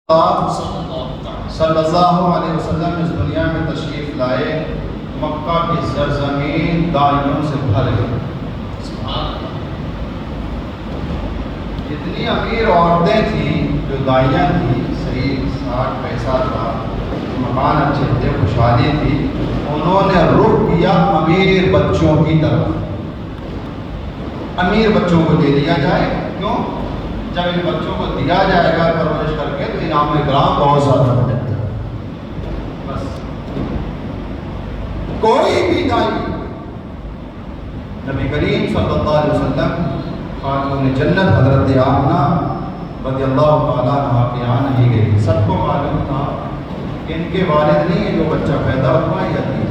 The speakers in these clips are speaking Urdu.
صلی اللہ علیہ وسلم اس دنیا میں تشریف لائے، مکہ کی سرزمین دائیوں سے بھر گئی۔ جتنی امیر عورتیں تھیں جو دائیاں تھیں، صحیح ساٹھ پیسہ تھا، مکان اچھے تھے، خوشحالی تھی، انہوں نے رخ کیا امیر بچوں کی طرف۔ امیر بچوں کو دے دیا جائے، کیوں؟ جب ان بچوں کو دیا جائے گا پرورش کر کے تو انعام اکرام بہت زیادہ ہو جاتا ہے۔ بس کوئی بھی دائی نبی کریم صلی اللہ علیہ وسلم خاتون جنت حضرت آمنہ رضی اللہ تعالیٰ عنہا کے یہاں نہیں گئی۔ سب کو معلوم تھا کہ ان کے والد نہیں ہے، جو بچہ پیدا ہوا یا نہیں۔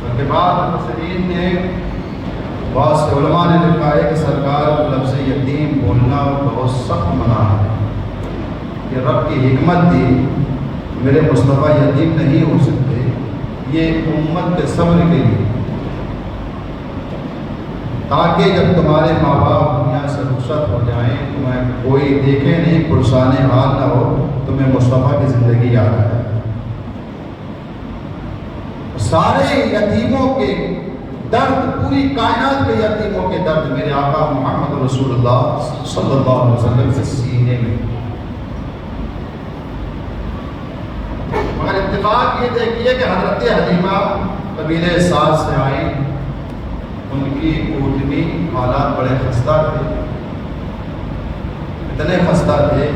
اس کے بعد مفسرین نے بعض علماء نے لکھا ہے کہ سرکار کو لفظ یتیم بولنا بہت سخت منع ہے۔ یہ رب کی حکمت تھی، میرے مصطفیٰ یتیم نہیں ہو سکتے، یہ امت کے صبر کے لیے، تاکہ جب تمہارے ماں باپ دنیا سے رخصت ہو جائیں، تمہیں کوئی دیکھے نہیں، پرسان حال نہ ہو، تمہیں مصطفیٰ کی زندگی یاد آئے۔ سارے یتیموں کے درد، پوری کائنات کے یتیموں کے درد میرے آقا محمد رسول اللہ صلی اللہ علیہ وسلم کے سینے میں۔ مگر اتفاق یہ دیکھیے کہ حضرت حلیمہ قبیلہ سعد سے آئیں، ان کی اوٹنی حالات بڑے خستہ تھے، اتنے خستہ تھے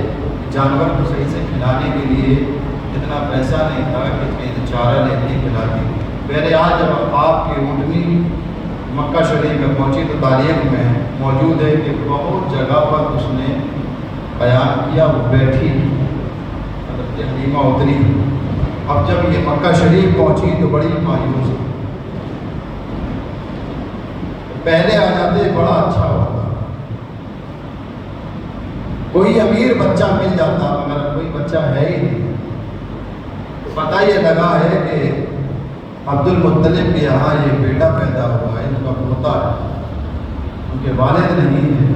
جانور کو صحیح سے کھلانے کے لیے اتنا پیسہ نہیں تھا کہ اتنے چارہ لیتی کھلاتی۔ پہلے آج جب آپ کی اونٹنی مکہ شریف میں پہنچی تو تاریخ میں موجود ہے کہ بہت جگہ پر اس نے بیان کیا، وہ بیٹھی حضرت حلیمہ اتری۔ اب جب یہ مکہ شریف پہنچی تو بڑی مایوس، پہلے آ جاتے بڑا اچھا ہوتا، کوئی امیر بچہ مل جاتا، مگر کوئی بچہ ہے ہی نہیں۔ پتہ یہ لگا ہے کہ عبد المطلب کے یہاں یہ بیٹا پیدا ہوا ہے، ان کا پوتا ہے، ان کے والد نہیں ہے،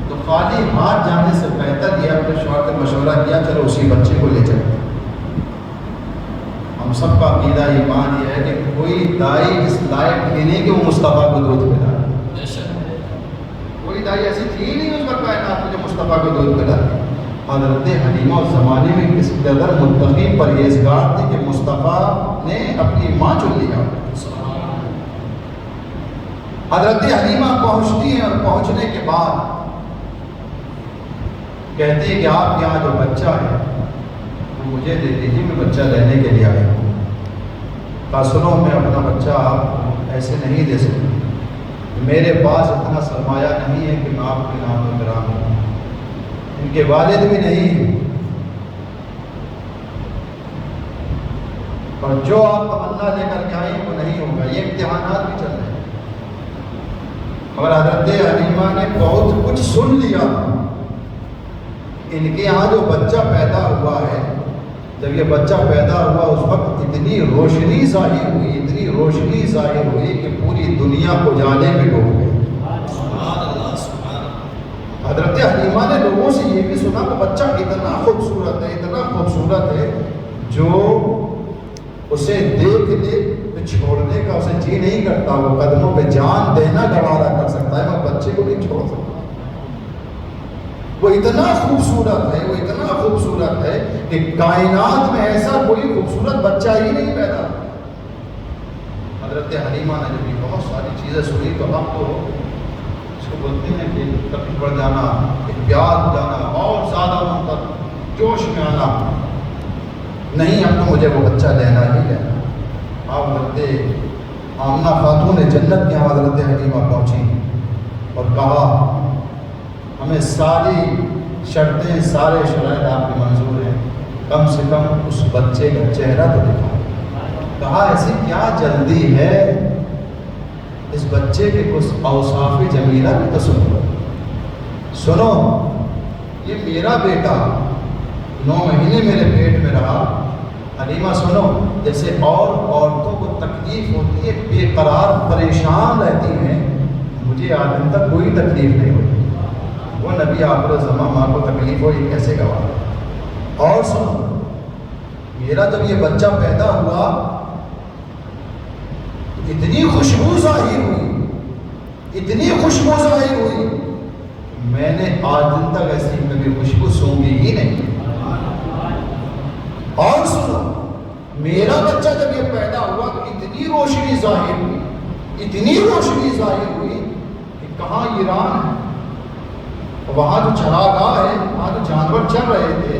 تو خالی ہاتھ جانے سے بہتر یہ اپنے شوہر سے مشورہ کیا، چلو اسی بچے کو لے چلیں۔ ہم سب کا عقیدہ ایمان یہ ہے کہ کوئی دائی اس لائق تھی نہیں کہ وہ مصطفیٰ کو دودھ پلائے۔ کوئی دائی ایسی تھی نہیں اس وقت کائنات میں جو مصطفیٰ کو دودھ پلاتی۔ حضرت حلیمہ اس زمانے میں کس قدر متقی پرہیزگار تھی کہ مصطفیٰ نے اپنی ماں چن لیا۔ حضرت حلیمہ پہنچتی ہیں اور پہنچنے کے بعد کہتے ہیں کہ آپ کے یہاں جو بچہ ہے وہ مجھے دے دیجیے، میں بچہ لینے کے لیے آیا ہوں۔ کہا سنو، میں اپنا بچہ آپ ایسے نہیں دے سکتا، میرے پاس اتنا سرمایہ نہیں ہے کہ میں آپ کے نام و کرام ہوں، ان کے والد بھی نہیں، اور جو آپ تمنا لے کر کے آئیں وہ نہیں ہوگا، یہ امتحانات بھی چل رہے ہیں۔ اور حضرت حلیمہ نے بہت کچھ سن لیا۔ ان کے یہاں جو بچہ پیدا ہوا ہے، جب یہ بچہ پیدا ہوا اس وقت اتنی روشنی ظاہر ہوئی، اتنی روشنی ظاہر ہوئی کہ پوری دنیا کو جانے میں ڈوب گئی۔ حضرت حلیمہ نے لوگوں سے یہ بھی سنا کہ بچہ اتنا خوبصورت ہے، اتنا خوبصورت ہے، جو اسے دیکھ لے تو چھوڑنے کا اسے جی نہیں کرتا، وہ قدموں پہ جان دینا گوارا کر سکتا ہے، وہ بچے کو نہیں چھوڑ سکتا۔ وہ اتنا خوبصورت ہے، وہ اتنا خوبصورت ہے کہ کائنات میں ایسا کوئی خوبصورت بچہ ہی نہیں پیدا۔ حضرت حلیمہ نے جب یہ بہت ساری چیزیں سنی تو ہم تو اس کو بولتے ہیں کہ تکلیف پڑ جانا، پیار ہو جانا، اور زیادہ مطلب جوش میں آنا، نہیں اب تو مجھے وہ بچہ لینا ہی لینا۔ آپ حضرت آمنہ خاتون جنت کے حضرت حلیمہ پہنچی اور کہا ہمیں ساری شرطیں، سارے شرائط آپ کے منظور ہیں، کم سے کم اس بچے کا چہرہ تو دکھاؤ۔ کہا ایسی کیا جلدی ہے، اس بچے کے کچھ اوصاف جمیلہ بھی تو سنو، یہ میرا بیٹا 9 مہینے میرے پیٹ میں رہا۔ حلیمہ سنو، جیسے اور عورتوں کو تکلیف ہوتی ہے، بے قرار پریشان رہتی ہیں، مجھے آج دن تک کوئی تکلیف نہیں ہوتی، وہ نبی آخر الزمان ماں کو تکلیف ہو یہ کیسے گوارا؟ اور سنو، میرا جب یہ بچہ پیدا ہوا تو اتنی خوشبو ظاہر ہوئی، اتنی خوشبو ظاہر ہوئی، میں نے آج دن تک ایسی کبھی خوشبو سونگھی ہی نہیں۔ اور سنو، میرا بچہ جب یہ پیدا ہوا تو اتنی روشنی ظاہر ہوئی، اتنی روشنی ظاہر ہوئی کہ کہاں ایران ہے، وہاں جو چراگاہ ہے وہاں جو جانور چل رہے تھے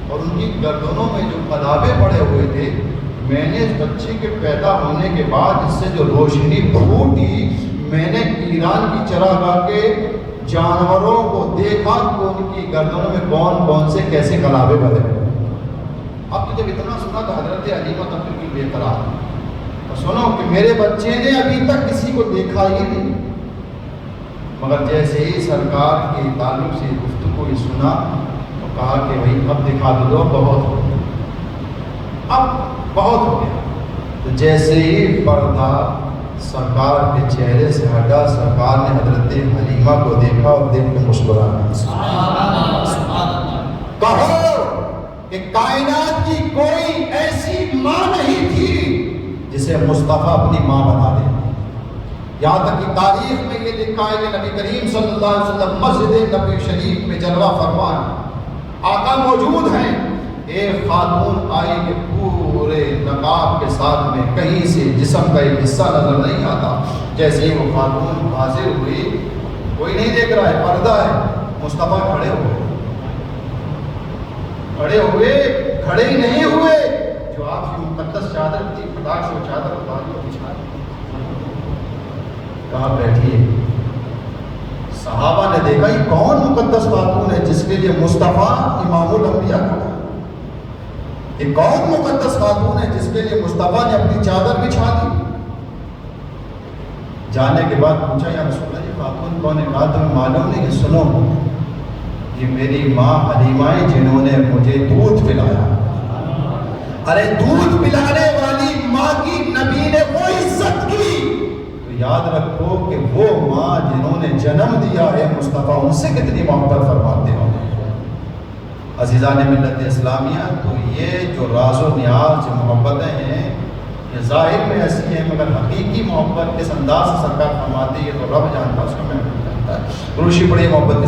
اور ان کی گردنوں میں جو قلابے پڑے ہوئے تھے، میں نے اس بچے کے پیدا ہونے کے بعد اس سے جو روشنی پھوٹی، میں نے ایران کی چراگاہ کے جانوروں کو دیکھا کہ ان کی گردنوں میں کون کون سے کیسے قلابے بنے ہوئے۔ اب تو جب اتنا سنا تو حضرت حلیمہ تب کی بے قرار، اور سنو کہ میرے بچے نے ابھی تک کسی کو دیکھا ہی نہیں، مگر جیسے ہی سرکار کے تعلق سے گفتگو کو سنا تو کہا کہ بھائی اب دکھا دو، بہت ہو گیا، اب بہت ہو گیا۔ تو جیسے ہی پردہ سرکار کے چہرے سے ہٹا، سرکار نے حضرت حلیمہ کو دیکھا اور دیکھ کے مسکرایا۔ کہو کہ کائنات کی کوئی ایسی ماں نہیں تھی جسے مصطفیٰ اپنی ماں بنا دے۔ یہاں تک کہ تاریخ میں یہ لکھا ہے کہ نبی کریم صلی اللہ علیہ وسلم مسجد نبوی شریف میں جلوہ فرما، آقا موجود ہیں، ایک خاتون آئی کہ پورے نقاب کے ساتھ میں کہیں سے جسم کا ایک حصہ نظر نہیں آتا۔ جیسے ہی وہ خاتون حاضر ہوئی، کوئی نہیں دیکھ رہا ہے، پردہ ہے، مصطفیٰ کھڑے کھڑے ہی نہیں ہوئے، جو آپ کی مقدس چادر تھی پٹاخ سے وہ چادر اتاری اور بچھا دی، کہاں بیٹھیے۔ صحابہ نے دیکھا یہ کون مقدس خاتون ہے جس کے لیے مصطفیٰ امام الانبیاء کھڑا ہے، یہ کون مقدس خاتون ہے جس کے لیے مصطفیٰ نے اپنی چادر بچھا دی۔ جانے کے بعد پوچھا یا رسول اللہ یہ خاتون کون ہے؟ کہا تمہیں معلوم نہیں؟ کہ سنو، یہ میری ماں حلیمہ ہے جنہوں نے مجھے دودھ پلایا۔ ارے دودھ پلانے والی ماں کی نبی نے وہ عزت کی تو یاد رکھو کہ وہ ماں جنہوں نے جنم دیا ہے مصطفیٰ، ان سے کتنی محبت فرماتے ہو۔ عزیزان ملت اسلامیہ، تو یہ جو راز و نیاز جو محبتیں ہیں یہ ظاہر میں ایسی ہیں، مگر حقیقی محبت کس انداز سے سرکار فرماتے ہیں یہ تو رب جانتا ہے، اس کو میں نہیں جانتا۔ روشی پڑی محبت